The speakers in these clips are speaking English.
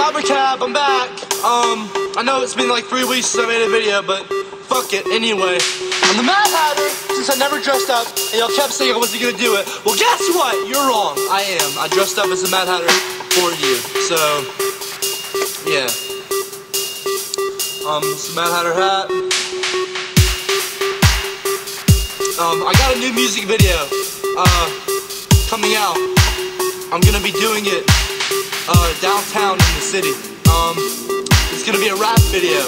Cab, I'm back. I know it's been like 3 weeks since I made a video, but fuck it, anyway. I'm the Mad Hatter, since I never dressed up, and y'all kept saying I wasn't gonna do it. Well, guess what? You're wrong. I am. I dressed up as the Mad Hatter for you, so, yeah. It's the Mad Hatter hat. I got a new music video, coming out. I'm gonna be doing it downtown in the city. It's gonna be a rap video.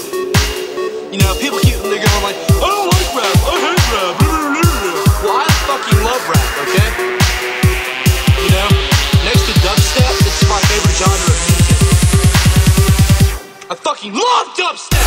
You know, people they're going like, I don't like rap, I hate rap, blah, blah, blah. Well, I fucking love rap, okay? You know, next to dubstep, it's my favorite genre of music. I fucking love dubstep!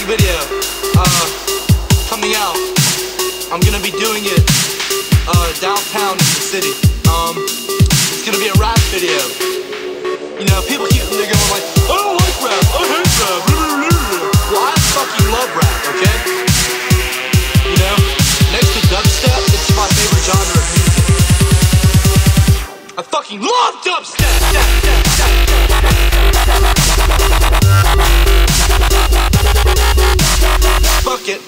Video coming out. I'm gonna be doing it downtown in the city. It's gonna be a rap video. You know, people they're going like, I don't like rap, I hate rap, blah, blah, blah. Well, I fucking love rap, okay? You know, next to dubstep, it's my favorite genre of music. I fucking love dubstep! Fuck it.